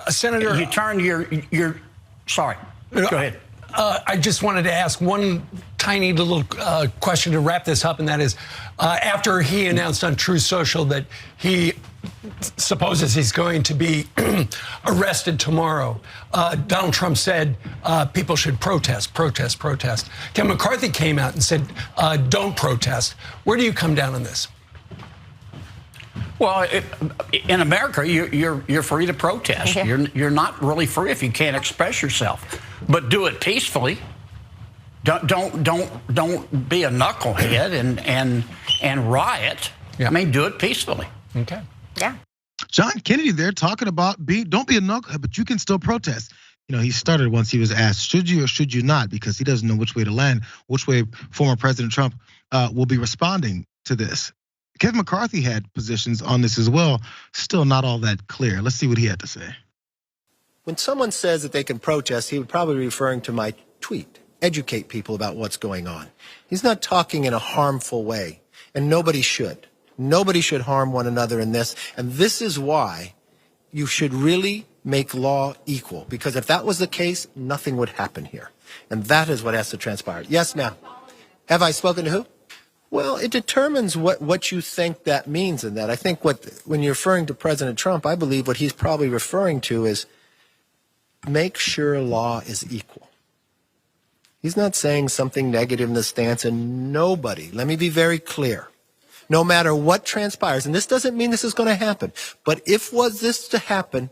Senator, you turn your. Sorry. Go ahead. I just wanted to ask one tiny little question to wrap this up, and that is, after he announced on Truth Social that he supposes he's going to be arrested tomorrow, Donald Trump said people should protest. Kevin McCarthy came out and said, don't protest. Where do you come down on this? Well, in America, you're free to protest. You're not really free if you can't express yourself, but do it peacefully. Don't be a knucklehead and riot. Yeah. I mean, do it peacefully. Okay. Yeah. John Kennedy there talking about don't be a knucklehead, but you can still protest. You know, he started once he was asked, should you or should you not? Because he doesn't know which way to land, which way former President Trump will be responding to this. Kevin McCarthy had positions on this as well, still not all that clear. Let's see what he had to say. When someone says that they can protest, he would probably be referring to my tweet, educate people about what's going on. He's not talking in a harmful way, and nobody should. Nobody should harm one another in this, and this is why you should really make law equal, because if that was the case, nothing would happen here, and that is what has to transpire. Yes, ma'am. Have I spoken to who? Well, it determines what you think that means in that. I think when you're referring to President Trump, I believe what he's probably referring to is make sure law is equal. He's not saying something negative in the stance, and nobody, let me be very clear, no matter what transpires, and this doesn't mean this is going to happen, but if was this to happen,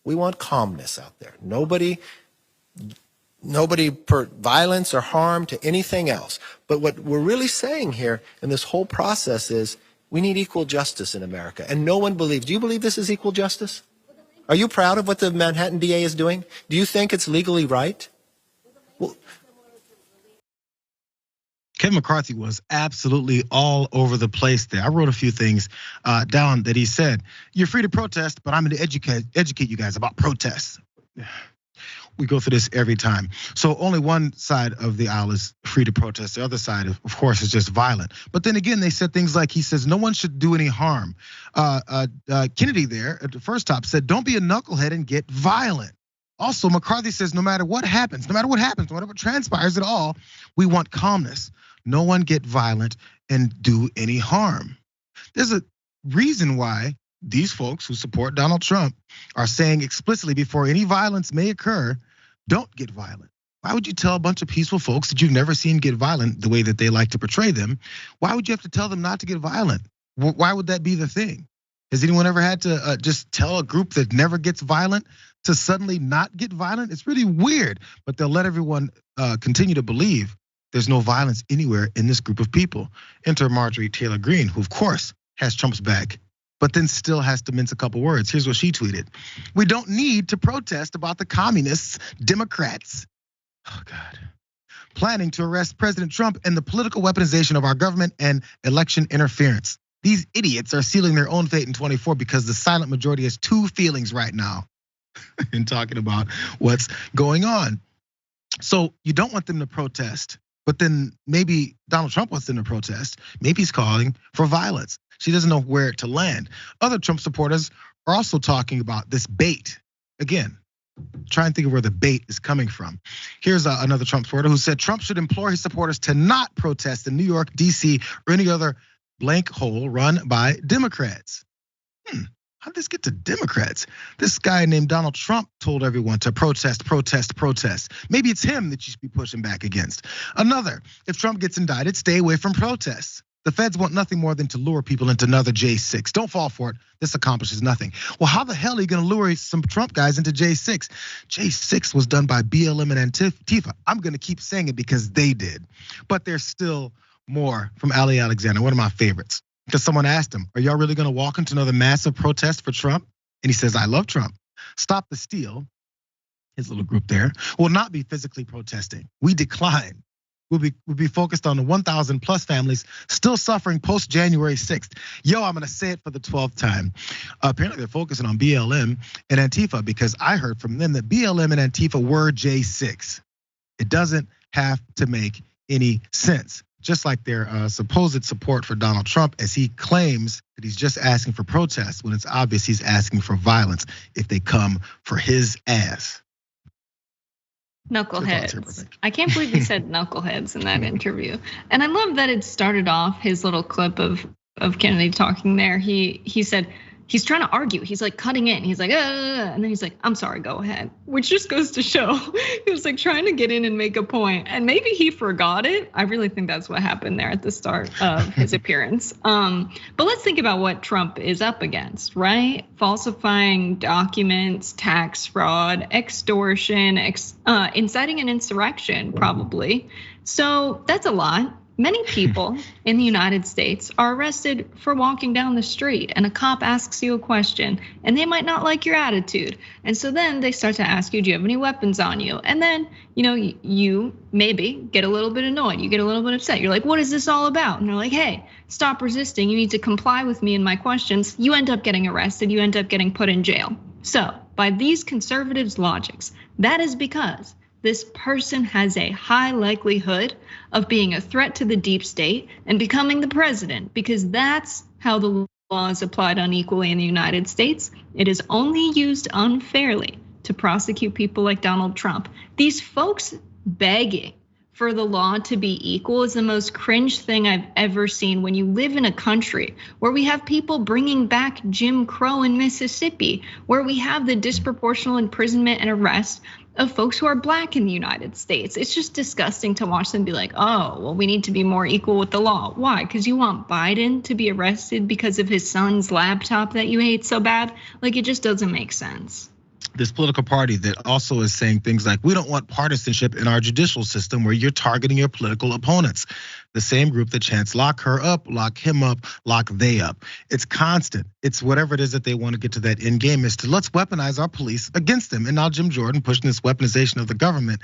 we want calmness out there. Nobody violence or harm to anything else. But what we're really saying here in this whole process is we need equal justice in America. And no one believes. Do you believe this is equal justice? Are you proud of what the Manhattan DA is doing? Do you think it's legally right? Well, Kevin McCarthy was absolutely all over the place there. I wrote a few things down that he said. You're free to protest, but I'm going to educate you guys about protests. We go through this every time. So only one side of the aisle is free to protest. The other side, of course, is just violent. But then again, they said things like, he says, no one should do any harm. Kennedy there at the first top said, don't be a knucklehead and get violent. Also, McCarthy says, no matter what happens, whatever transpires at all, we want calmness. No one get violent and do any harm. There's a reason why these folks who support Donald Trump are saying explicitly before any violence may occur, don't get violent. Why would you tell a bunch of peaceful folks that you've never seen get violent the way that they like to portray them? Why would you have to tell them not to get violent? Why would that be the thing? Has anyone ever had to just tell a group that never gets violent to suddenly not get violent? It's really weird, but they'll let everyone continue to believe there's no violence anywhere in this group of people. Enter Marjorie Taylor Greene, who of course has Trump's back, but then still has to mince a couple words. Here's what she tweeted. We don't need to protest about the communists, Democrats, oh God, planning to arrest President Trump and the political weaponization of our government and election interference. These idiots are sealing their own fate in 24 because the silent majority has two feelings right now in talking about what's going on. So you don't want them to protest, but then maybe Donald Trump wants them to protest. Maybe he's calling for violence. She doesn't know where to land. Other Trump supporters are also talking about this bait. Again, try and think of where the bait is coming from. Here's another Trump supporter who said Trump should implore his supporters to not protest in New York, DC, or any other blank hole run by Democrats. How did this get to Democrats? This guy named Donald Trump told everyone to protest. Maybe it's him that you should be pushing back against. Another, if Trump gets indicted, stay away from protests. The feds want nothing more than to lure people into another J6. Don't fall for it. This accomplishes nothing. Well, how the hell are you gonna lure some Trump guys into J6? J6 was done by BLM and Antifa. I'm gonna keep saying it because they did. But there's still more from Ali Alexander, one of my favorites. Because someone asked him, are y'all really gonna walk into another massive protest for Trump? And he says, I love Trump. Stop the Steal, his little group there, will not be physically protesting. We decline. We'll be focused on the 1,000 plus families still suffering post January 6th. Yo, I'm gonna say it for the 12th time. Apparently they're focusing on BLM and Antifa because I heard from them that BLM and Antifa were J6. It doesn't have to make any sense. just like their supposed support for Donald Trump, as he claims that he's just asking for protests when it's obvious he's asking for violence if they come for his ass. Knuckleheads. I can't believe he said knuckleheads in that interview. And I love that it started off his little clip of Kennedy talking there. He said, he's trying to argue. He's like cutting in. He's like, and then he's like, I'm sorry, go ahead. Which just goes to show he was like trying to get in and make a point. And maybe he forgot it. I really think that's what happened there at the start of his appearance. But let's think about what Trump is up against, right? Falsifying documents, tax fraud, extortion, inciting an insurrection, probably. So that's a lot. Many people in the United States are arrested for walking down the street, and a cop asks you a question and they might not like your attitude. And so then they start to ask you, do you have any weapons on you? And then, you maybe get a little bit annoyed. You get a little bit upset. You're like, what is this all about? And they're like, hey, stop resisting. You need to comply with me and my questions. You end up getting arrested. You end up getting put in jail. So by these conservatives' logics, that is because this person has a high likelihood of being a threat to the deep state and becoming the president, because that's how the law is applied unequally in the United States. It is only used unfairly to prosecute people like Donald Trump. These folks begging for the law to be equal is the most cringe thing I've ever seen. When you live in a country where we have people bringing back Jim Crow in Mississippi, where we have the disproportional imprisonment and arrest of folks who are black in the United States. It's just disgusting to watch them be like, oh, well, we need to be more equal with the law. Why? Because you want Biden to be arrested because of his son's laptop that you hate so bad? Like, it just doesn't make sense. This political party that also is saying things like, we don't want partisanship in our judicial system where you're targeting your political opponents. The same group that chants, lock her up, lock him up, lock they up. It's constant. It's whatever it is that they want to get to that end game is to let's weaponize our police against them. And now Jim Jordan pushing this weaponization of the government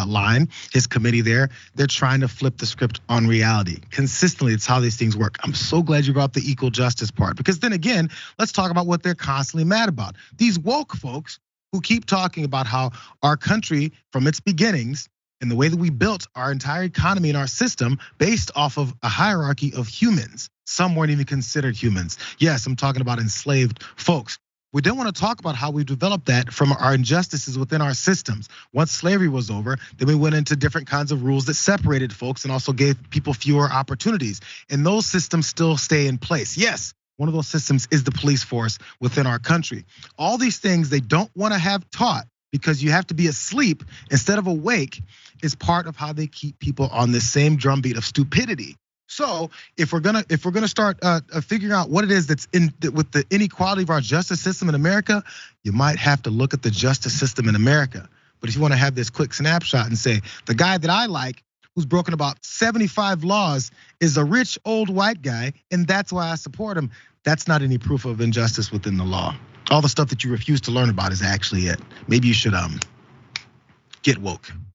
line, his committee there, they're trying to flip the script on reality. Consistently, it's how these things work. I'm so glad you brought up the equal justice part, because then again, let's talk about what they're constantly mad about. These woke folks who keep talking about how our country from its beginnings and the way that we built our entire economy and our system based off of a hierarchy of humans. Some weren't even considered humans. Yes, I'm talking about enslaved folks. We don't want to talk about how we developed that from our injustices within our systems. Once slavery was over, then we went into different kinds of rules that separated folks and also gave people fewer opportunities. And those systems still stay in place. Yes, one of those systems is the police force within our country. All these things they don't want to have taught because you have to be asleep instead of awake is part of how they keep people on this same drumbeat of stupidity. So if we're gonna start figuring out what it is that's with the inequality of our justice system in America, you might have to look at the justice system in America. But if you want to have this quick snapshot and say the guy that I like, who's broken about 75 laws, is a rich old white guy, and that's why I support him, that's not any proof of injustice within the law. All the stuff that you refuse to learn about is actually it. Maybe you should get woke.